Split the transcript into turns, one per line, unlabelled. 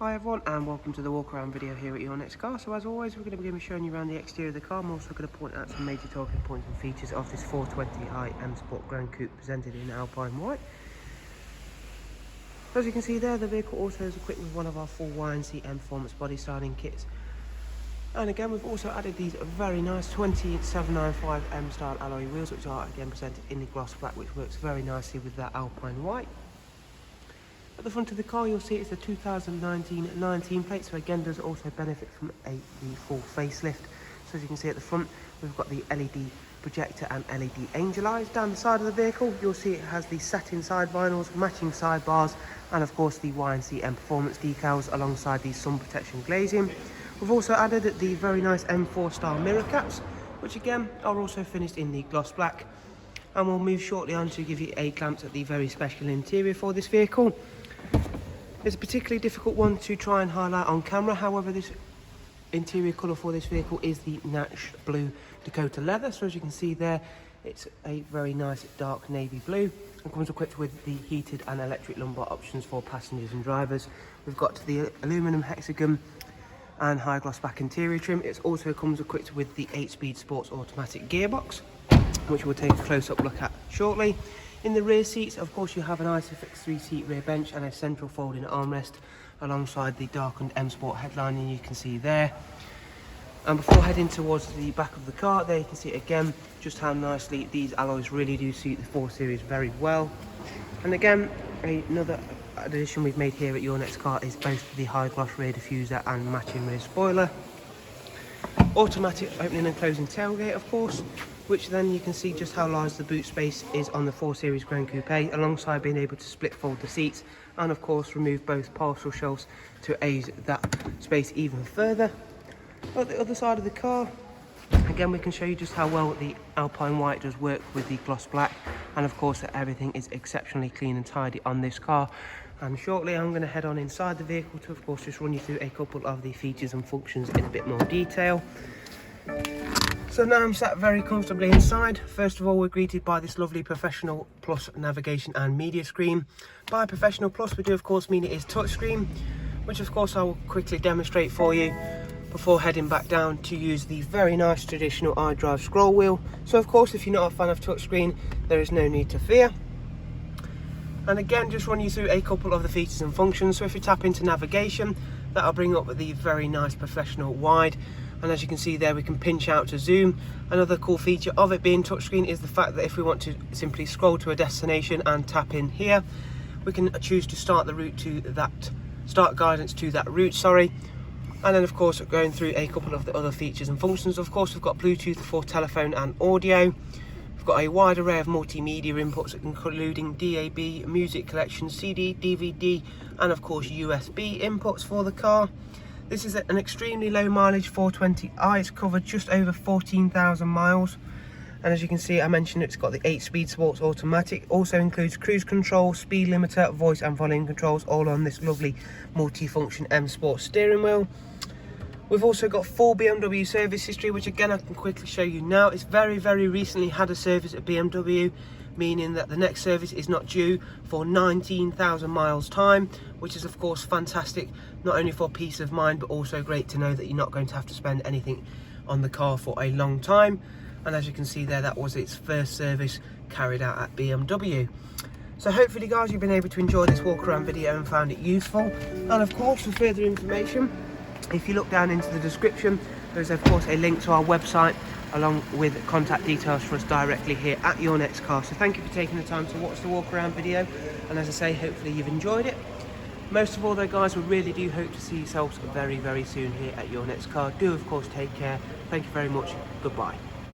Hi everyone and welcome to the walk around video here at Your Next Car. So as always we're going to be showing you around the exterior of the car. I'm also going to point out some major talking points and features of this 420i M Sport Gran Coupe presented in Alpine White. As you can see there, the vehicle also is equipped with one of our full YNC Mperformance body styling kits. And again we've also added these very nice 20795 M style alloy wheels, which are again presented in the gloss black, which works very nicely with that Alpine White. At the front of the car you'll see it's a 2019 plate, so again does also benefit from the full facelift. So as you can see at the front we've got the LED projector and LED angel eyes. Down the side of the vehicle you'll see it has the satin side vinyls, matching sidebars, and of course the YNC Mperformance decals alongside the sun protection glazing. We've also added the very nice M4 style mirror caps, which again are also finished in the gloss black. And we'll move shortly on to give you a glance at the very special interior for this vehicle. It's a particularly difficult one to try and highlight on camera, however this interior colour for this vehicle is the Nacht blue Dakota leather. So as you can see there, it's a very nice dark navy blue and comes equipped with the heated and electric lumbar options for passengers and drivers. We've got the aluminium hexagon and high gloss back interior trim. It also comes equipped with the 8-speed sports automatic gearbox, which we'll take a close-up look at shortly. In the rear seats, of course, you have an ISOFIX 3-seat rear bench and a central folding armrest alongside the darkened M Sport headlining you can see there. And before heading towards the back of the car, there you can see again just how nicely these alloys really do suit the 4 Series very well. And again, another addition we've made here at Your Next Car is both the high gloss rear diffuser and matching rear spoiler. Automatic opening and closing tailgate, of course, which then you can see just how large the boot space is on the 4 Series Gran Coupe, alongside being able to split fold the seats and of course remove both parcel shelves to aid that space even further. At the other side of the car, again we can show you just how well the Alpine White does work with the gloss black, and of course that everything is exceptionally clean and tidy on this car. And shortly I'm going to head on inside the vehicle to of course just run you through a couple of the features and functions in a bit more detail. So now I'm sat very comfortably inside. First of all, we're greeted by this lovely Professional Plus navigation and media screen. By Professional Plus we do of course mean it is touchscreen, which of course I will quickly demonstrate for you before heading back down to use the very nice traditional iDrive scroll wheel. So of course if you're not a fan of touchscreen, there is no need to fear. And again, just run you through a couple of the features and functions. So if we tap into navigation, that'll bring up the very nice professional wide, and as you can see there we can pinch out to zoom. Another cool feature of it being touchscreen is the fact that if we want to simply scroll to a destination and tap in here, we can choose to start the route to that, start guidance to that route, sorry. And then of course going through a couple of the other features and functions. Of course we've got Bluetooth for telephone and audio. We've got a wide array of multimedia inputs including DAB, music collection, CD, DVD, and of course USB inputs for the car. This is an extremely low mileage 420i. It's covered just over 14,000 miles. And as you can see, I mentioned it's got the 8-speed sports automatic. Also includes cruise control, speed limiter, voice and volume controls, all on this lovely multi-function M Sport steering wheel. We've also got full BMW service history, which again I can quickly show you now. It's very recently had a service at BMW, meaning that the next service is not due for 19,000 miles time, which is of course fantastic, not only for peace of mind but also great to know that you're not going to have to spend anything on the car for a long time. And as you can see there, that was its first service carried out at BMW. So hopefully guys you've been able to enjoy this walk around video and found it useful. And of course for further information, if you look down into the description, there's of course a link to our website along with contact details for us directly here at Your Next Car. So thank you for taking the time to watch the walk around video, and as I say, hopefully you've enjoyed it. Most of all though guys, we really do hope to see yourselves very soon here at Your Next Car. Do of course take care. Thank you very much. Goodbye.